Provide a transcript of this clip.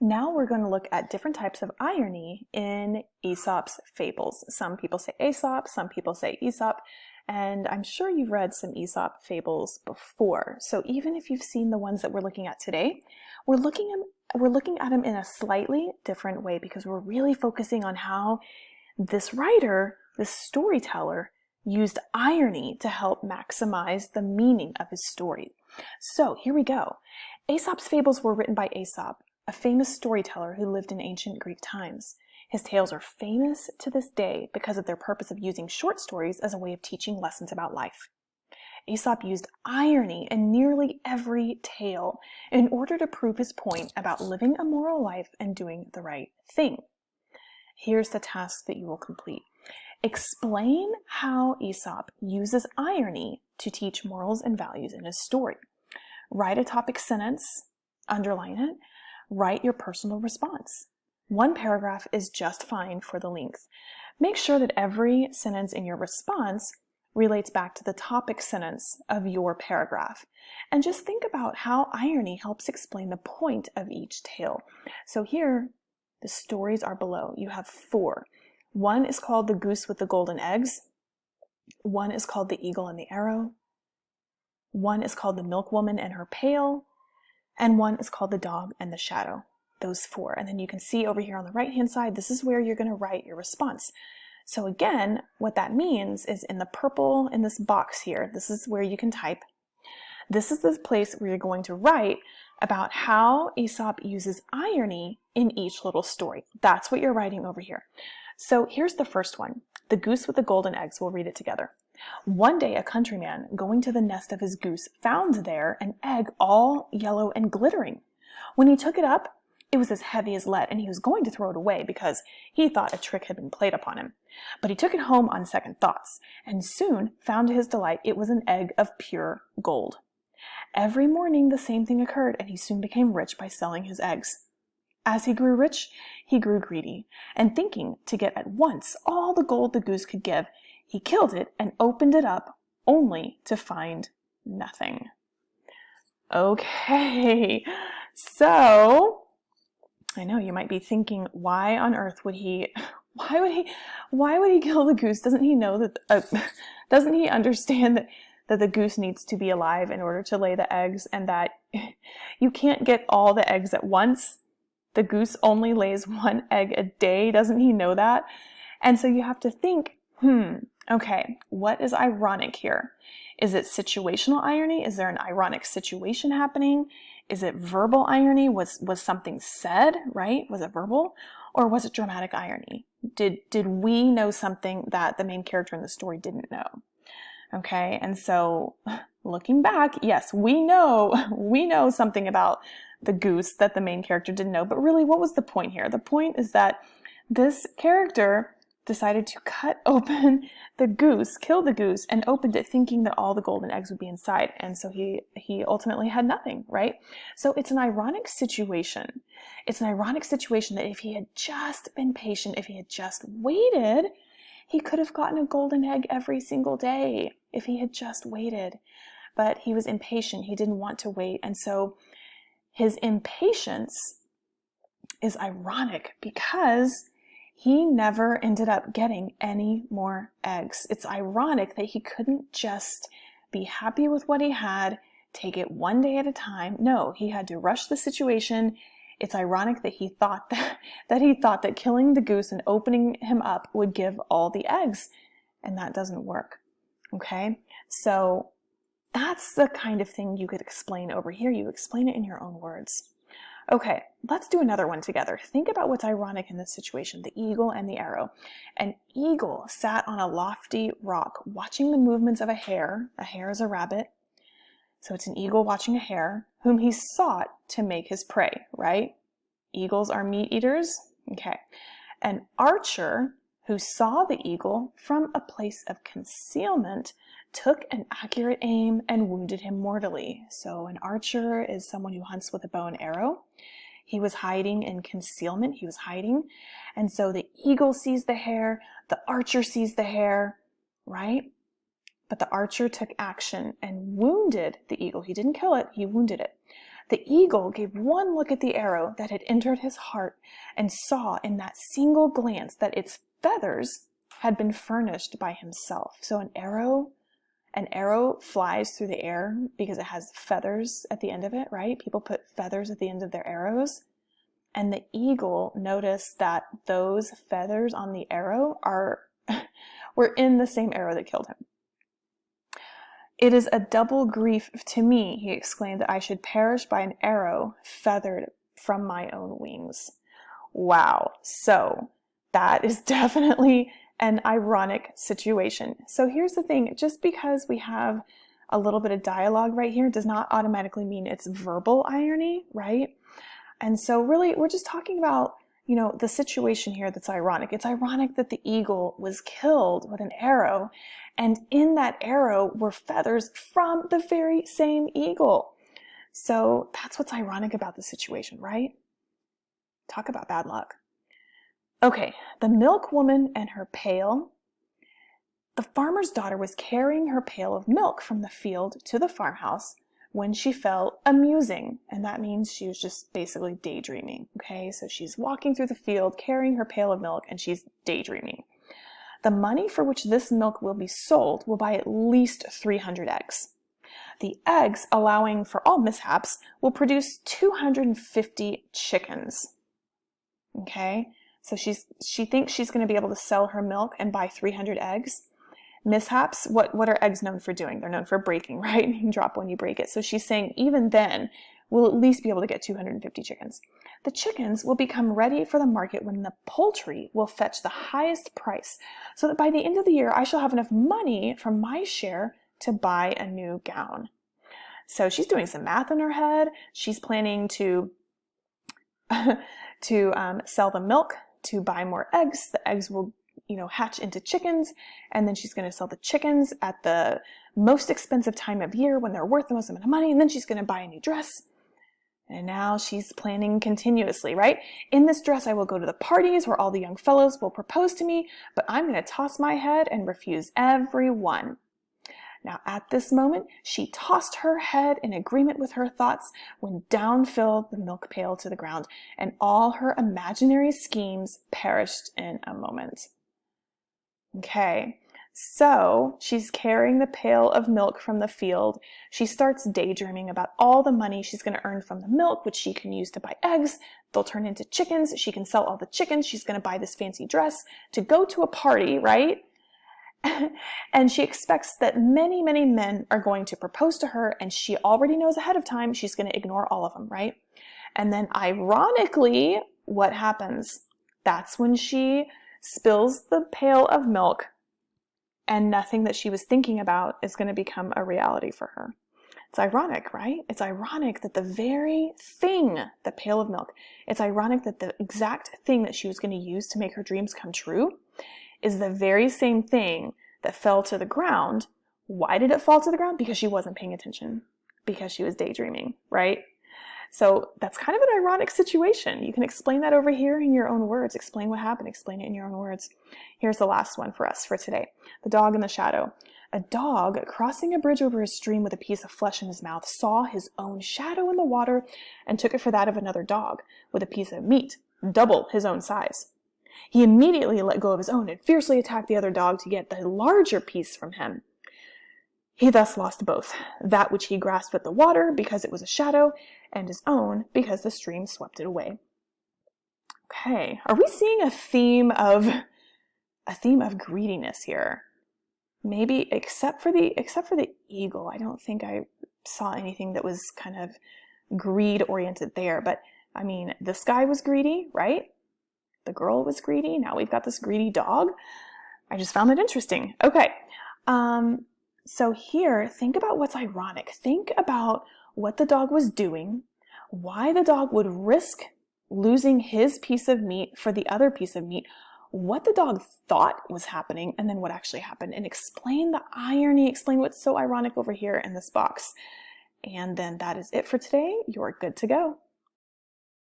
Now we're going to look at different types of irony in Aesop's fables. Some people say Aesop, some people say Aesop, and I'm sure you've read some Aesop fables before. So even if you've seen the ones that we're looking at today, we're looking at them in a slightly different way because we're really focusing on how this writer, this storyteller, used irony to help maximize the meaning of his story. So here we go. Aesop's fables were written by Aesop, a famous storyteller who lived in ancient Greek times. His tales are famous to this day because of their purpose of using short stories as a way of teaching lessons about life. Aesop used irony in nearly every tale in order to prove his point about living a moral life and doing the right thing. Here's the task that you will complete. Explain how Aesop uses irony to teach morals and values in his story. Write a topic sentence, underline it, write your personal response. One paragraph is just fine for the length. Make sure that every sentence in your response relates back to the topic sentence of your paragraph. And just think about how irony helps explain the point of each tale. So here, the stories are below. You have 4. One is called The Goose with the Golden Eggs. One is called The Eagle and the Arrow. One is called The Milkwoman and Her Pail. And one is called The Dog and the Shadow. Those 4. And then you can see over here on the right-hand side, this is where you're going to write your response. So again, what that means is in the purple, in this box here, this is where you can type. This is the place where you're going to write about how Aesop uses irony in each little story. That's what you're writing over here. So here's the first one. The Goose with the Golden Eggs. We'll read it together. One day a countryman, going to the nest of his goose, found there an egg all yellow and glittering. When he took it up, it was as heavy as lead, and he was going to throw it away because he thought a trick had been played upon him. But he took it home on second thoughts, and soon found to his delight it was an egg of pure gold. Every morning the same thing occurred, and he soon became rich by selling his eggs. As he grew rich, he grew greedy, and thinking to get at once all the gold the goose could give, he killed it and opened it up, only to find nothing. Okay, so I know you might be thinking, why on earth would he kill the goose? Doesn't he know that? Doesn't he understand that the goose needs to be alive in order to lay the eggs, and that you can't get all the eggs at once? The goose only lays 1 egg a day. Doesn't he know that? And so you have to think, okay, what is ironic here? Is it situational irony? Is there an ironic situation happening? Is it verbal irony? Was something said, right? Was it verbal? Or was it dramatic irony? Did we know something that the main character in the story didn't know? Okay, and so looking back, yes, we know something about the goose that the main character didn't know, but really, what was the point here? The point is that this character decided to cut open the goose, kill the goose, and opened it thinking that all the golden eggs would be inside. And so he ultimately had nothing, right? So it's an ironic situation. It's an ironic situation that if he had just been patient, if he had just waited, he could have gotten a golden egg every single day if he had just waited. But he was impatient. He didn't want to wait. And so his impatience is ironic because he never ended up getting any more eggs. It's ironic that he couldn't just be happy with what he had, take it one day at a time. No, he had to rush the situation. It's ironic that he thought that killing the goose and opening him up would give all the eggs, and that doesn't work. Okay? So that's the kind of thing you could explain over here. You explain it in your own words. Okay, let's do another one together. Think about what's ironic in this situation, the eagle and the arrow. An eagle sat on a lofty rock watching the movements of a hare. A hare is a rabbit. So it's an eagle watching a hare whom he sought to make his prey, right? Eagles are meat eaters. Okay. An archer who saw the eagle from a place of concealment took an accurate aim and wounded him mortally. So an archer is someone who hunts with a bow and arrow. He was hiding in concealment. He was hiding. And so the eagle sees the hare. The archer sees the hare, right? But the archer took action and wounded the eagle. He didn't kill it. He wounded it. The eagle gave one look at the arrow that had entered his heart and saw in that single glance that its feathers had been furnished by himself. So an arrow flies through the air because it has feathers at the end of it, right? People put feathers at the end of their arrows. And the eagle noticed that those feathers on the arrow were in the same arrow that killed him. "It is a double grief to me," he exclaimed, "that I should perish by an arrow feathered from my own wings." Wow. So that is definitely an ironic situation. So here's the thing, just because we have a little bit of dialogue right here does not automatically mean it's verbal irony, right? And so really we're just talking about, the situation here that's ironic. It's ironic that the eagle was killed with an arrow, and in that arrow were feathers from the very same eagle. So that's what's ironic about the situation, right? Talk about bad luck. Okay, the milk woman and her pail. The farmer's daughter was carrying her pail of milk from the field to the farmhouse when she fell amusing. And that means she was just basically daydreaming. Okay, so she's walking through the field carrying her pail of milk and she's daydreaming. The money for which this milk will be sold will buy at least 300 eggs. The eggs, allowing for all mishaps, will produce 250 chickens. Okay, so she thinks she's going to be able to sell her milk and buy 300 eggs. Mishaps, what are eggs known for doing? They're known for breaking, right? You can drop one, you break it. So she's saying even then, we'll at least be able to get 250 chickens. The chickens will become ready for the market when the poultry will fetch the highest price, so that by the end of the year, I shall have enough money from my share to buy a new gown. So she's doing some math in her head. She's planning to sell the milk to buy more eggs. The eggs will, hatch into chickens, and then she's going to sell the chickens at the most expensive time of year when they're worth the most amount of money, and then she's going to buy a new dress. And now she's planning continuously, right? In this dress, I will go to the parties where all the young fellows will propose to me, but I'm going to toss my head and refuse everyone. Now, at this moment, she tossed her head in agreement with her thoughts when down fell the milk pail to the ground, and all her imaginary schemes perished in a moment. Okay, so she's carrying the pail of milk from the field. She starts daydreaming about all the money she's going to earn from the milk, which she can use to buy eggs. They'll turn into chickens. She can sell all the chickens. She's going to buy this fancy dress to go to a party, right? And she expects that many, many men are going to propose to her, and she already knows ahead of time she's going to ignore all of them, right? And then ironically, what happens? That's when she spills the pail of milk, and nothing that she was thinking about is going to become a reality for her. It's ironic, right? It's ironic that the very thing, the pail of milk, it's ironic that the exact thing that she was going to use to make her dreams come true is the very same thing that fell to the ground. Why did it fall to the ground? Because she wasn't paying attention, because she was daydreaming, right? So that's kind of an ironic situation. You can explain that over here in your own words. Explain what happened. Explain it in your own words. Here's the last one for us for today. The dog in the shadow. A dog crossing a bridge over a stream with a piece of flesh in his mouth saw his own shadow in the water and took it for that of another dog with a piece of meat, double his own size. He immediately let go of his own and fiercely attacked the other dog to get the larger piece from him. He thus lost both, that which he grasped with the water because it was a shadow, and his own because the stream swept it away. Okay, are we seeing a theme of greediness here? Maybe except for the eagle. I don't think I saw anything that was kind of greed oriented there, but I mean, this guy was greedy, right? The girl was greedy. Now we've got this greedy dog. I just found that interesting. Okay. So here, think about what's ironic. Think about what the dog was doing, why the dog would risk losing his piece of meat for the other piece of meat, what the dog thought was happening, and then what actually happened, and explain the irony, explain what's so ironic over here in this box. And then that is it for today. You're good to go.